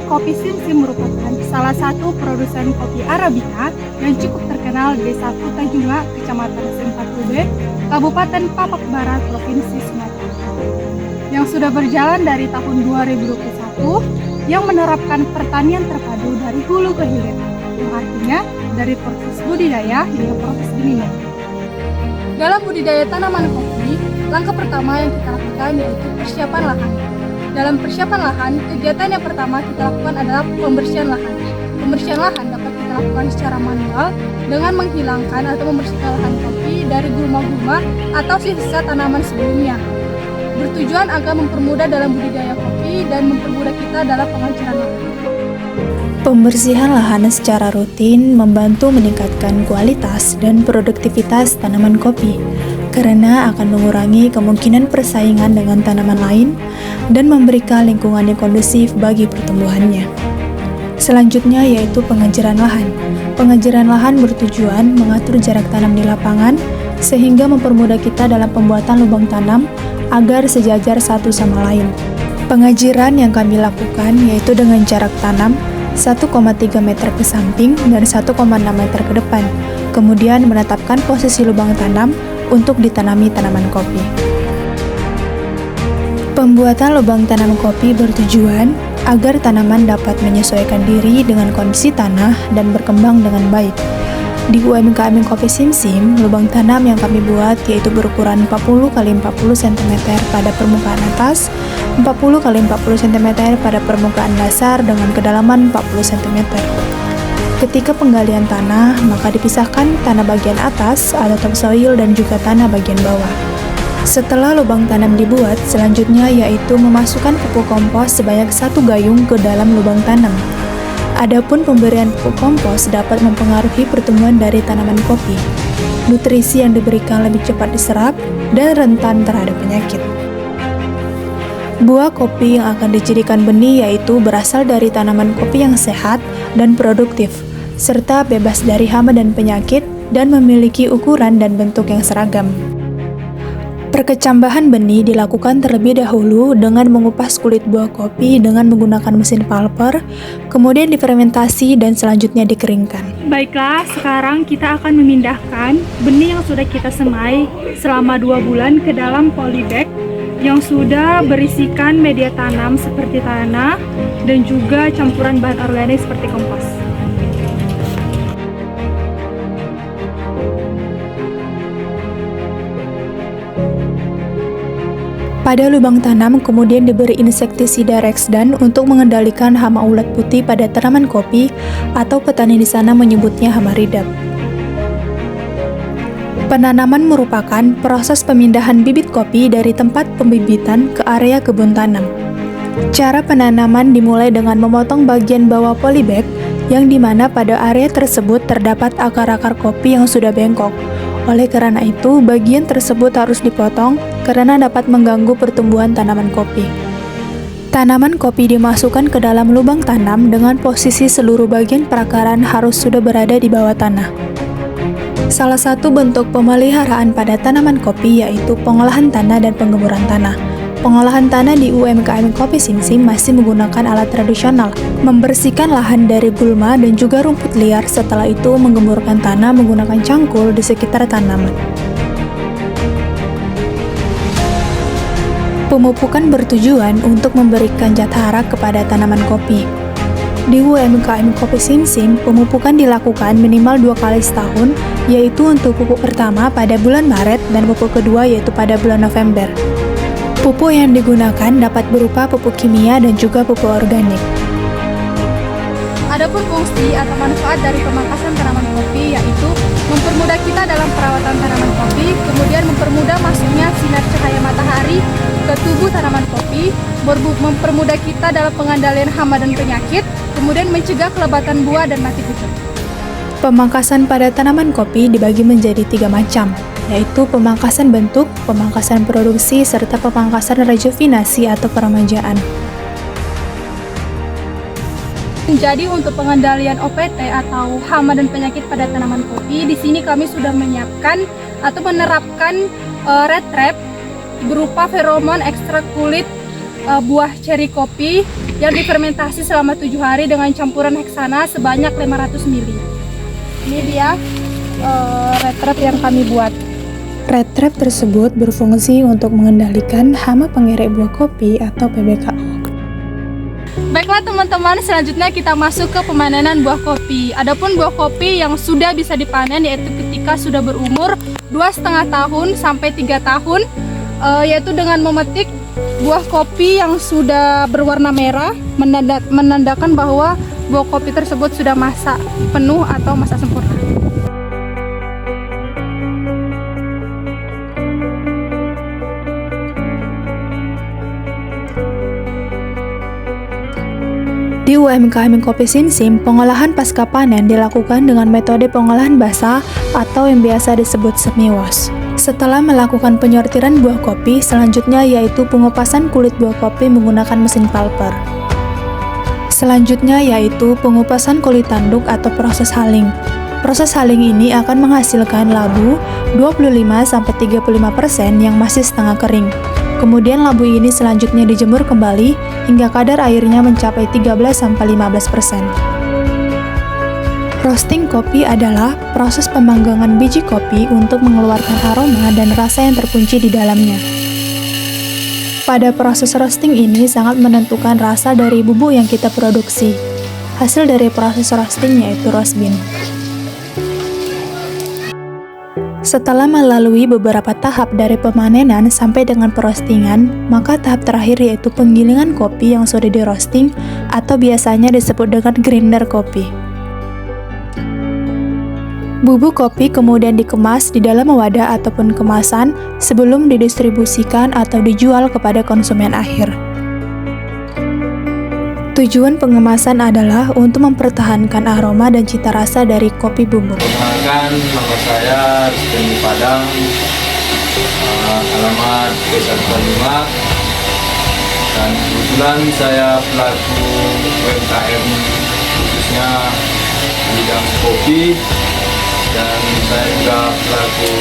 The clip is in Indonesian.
Kopi Simsim merupakan salah satu produsen kopi Arabica yang cukup terkenal di Desa Kutajunga, Kecamatan Sempatude, Kabupaten Papak Barat, Provinsi Sumatera Utara, yang sudah berjalan dari tahun 2021, yang menerapkan pertanian terpadu dari hulu ke hilir, yang artinya dari proses budidaya hingga proses gilingan. Dalam budidaya tanaman kopi, langkah pertama yang kita lakukan yaitu persiapan lahan. Dalam persiapan lahan, kegiatan yang pertama kita lakukan adalah pembersihan lahan. Pembersihan lahan dapat kita lakukan secara manual dengan menghilangkan atau membersihkan lahan kopi dari gulma-gulma atau sisa tanaman sebelumnya. Bertujuan agar mempermudah dalam budidaya kopi dan mempermudah kita dalam pengajaran lahan. Pembersihan lahan secara rutin membantu meningkatkan kualitas dan produktivitas tanaman kopi karena akan mengurangi kemungkinan persaingan dengan tanaman lain dan memberikan lingkungan yang kondusif bagi pertumbuhannya. Selanjutnya yaitu pengejaran lahan. Pengejaran lahan bertujuan mengatur jarak tanam di lapangan sehingga mempermudah kita dalam pembuatan lubang tanam agar sejajar satu sama lain. Pengajiran yang kami lakukan yaitu dengan jarak tanam 1,3 meter ke samping dan 1,6 meter ke depan, kemudian menetapkan posisi lubang tanam untuk ditanami tanaman kopi. Pembuatan lubang tanam kopi bertujuan agar tanaman dapat menyesuaikan diri dengan kondisi tanah dan berkembang dengan baik. Di UMKM Kopi Simsim, lubang tanam yang kami buat yaitu berukuran 40 x 40 cm pada permukaan atas, 40 x 40 cm pada permukaan dasar dengan kedalaman 40 cm. Ketika penggalian tanah, maka dipisahkan tanah bagian atas atau topsoil dan juga tanah bagian bawah. Setelah lubang tanam dibuat, selanjutnya yaitu memasukkan pupuk kompos sebanyak 1 gayung ke dalam lubang tanam. Adapun pemberian pupuk kompos dapat mempengaruhi pertumbuhan dari tanaman kopi. Nutrisi yang diberikan lebih cepat diserap dan rentan terhadap penyakit. Buah kopi yang akan dijadikan benih yaitu berasal dari tanaman kopi yang sehat dan produktif, serta bebas dari hama dan penyakit dan memiliki ukuran dan bentuk yang seragam. Perkecambahan benih dilakukan terlebih dahulu dengan mengupas kulit buah kopi dengan menggunakan mesin pulper, kemudian difermentasi dan selanjutnya dikeringkan. Baiklah, sekarang kita akan memindahkan benih yang sudah kita semai selama 2 bulan ke dalam polybag yang sudah berisikan media tanam seperti tanah dan juga campuran bahan organik seperti kompos. Pada lubang tanam kemudian diberi insektisida Rexdan untuk mengendalikan hama ulat putih pada tanaman kopi atau petani di sana menyebutnya hama ridap. Penanaman merupakan proses pemindahan bibit kopi dari tempat pembibitan ke area kebun tanam. Cara penanaman dimulai dengan memotong bagian bawah polybag yang dimana pada area tersebut terdapat akar-akar kopi yang sudah bengkok. Oleh karena itu, bagian tersebut harus dipotong karena dapat mengganggu pertumbuhan tanaman kopi. Tanaman kopi dimasukkan ke dalam lubang tanam dengan posisi seluruh bagian perakaran harus sudah berada di bawah tanah. Salah satu bentuk pemeliharaan pada tanaman kopi yaitu pengolahan tanah dan penggemuran tanah. Pengolahan tanah di UMKM Kopi Simsim masih menggunakan alat tradisional, membersihkan lahan dari gulma dan juga rumput liar, setelah itu menggemburkan tanah menggunakan cangkul di sekitar tanaman. Pemupukan bertujuan untuk memberikan zat hara kepada tanaman kopi. Di UMKM Kopi Simsim, pemupukan dilakukan minimal 2 kali setahun, yaitu untuk pupuk pertama pada bulan Maret dan pupuk kedua yaitu pada bulan November. Pupuk yang digunakan dapat berupa pupuk kimia dan juga pupuk organik. Adapun fungsi atau manfaat dari pemangkasan tanaman kopi yaitu mempermudah kita dalam perawatan tanaman kopi, kemudian mempermudah masuknya sinar cahaya matahari ke tubuh tanaman kopi, mempermudah kita dalam pengendalian hama dan penyakit, kemudian mencegah kelebatan buah dan mati kucing. Pemangkasan pada tanaman kopi dibagi menjadi 3 macam, yaitu pemangkasan bentuk, pemangkasan produksi, serta pemangkasan rejuvenasi atau peremajaan. Jadi untuk pengendalian OPT atau hama dan penyakit pada tanaman kopi, di sini kami sudah menyiapkan atau menerapkan red trap berupa feromon ekstrak kulit buah ceri kopi yang difermentasi selama 7 hari dengan campuran heksana sebanyak 500 ml. Ini dia red trap yang kami buat. Red trap tersebut berfungsi untuk mengendalikan hama pengerek buah kopi atau PBKO. Baiklah teman-teman, selanjutnya kita masuk ke pemanenan buah kopi. Adapun buah kopi yang sudah bisa dipanen yaitu ketika sudah berumur 2,5 tahun sampai 3 tahun, yaitu dengan memetik buah kopi yang sudah berwarna merah, menandakan bahwa buah kopi tersebut sudah masak penuh atau masak sempurna. Di UMKM Kopi Simsim, pengolahan pasca panen dilakukan dengan metode pengolahan basah atau yang biasa disebut semi wash. Setelah melakukan penyortiran buah kopi, selanjutnya yaitu pengupasan kulit buah kopi menggunakan mesin pulper. Selanjutnya yaitu pengupasan kulit tanduk atau proses haling. Proses haling ini akan menghasilkan labu 25-35% yang masih setengah kering. Kemudian labu ini selanjutnya dijemur kembali hingga kadar airnya mencapai 13-15%. Roasting kopi adalah proses pemanggangan biji kopi untuk mengeluarkan aroma dan rasa yang terkunci di dalamnya. Pada proses roasting ini sangat menentukan rasa dari bubuk yang kita produksi. Hasil dari proses roasting yaitu roast bean. Setelah melalui beberapa tahap dari pemanenan sampai dengan peroastingan, maka tahap terakhir yaitu penggilingan kopi yang sudah di roasting atau biasanya disebut dengan grinder kopi. Bubuk kopi kemudian dikemas di dalam wadah ataupun kemasan sebelum didistribusikan atau dijual kepada konsumen akhir. Tujuan pengemasan adalah untuk mempertahankan aroma dan cita rasa dari kopi bubuk. Perkenalkan, nama saya Rizky Padang, alamat Desa Demak, dan kebetulan saya pelaku UMKM khususnya bidang kopi, dan saya juga pelaku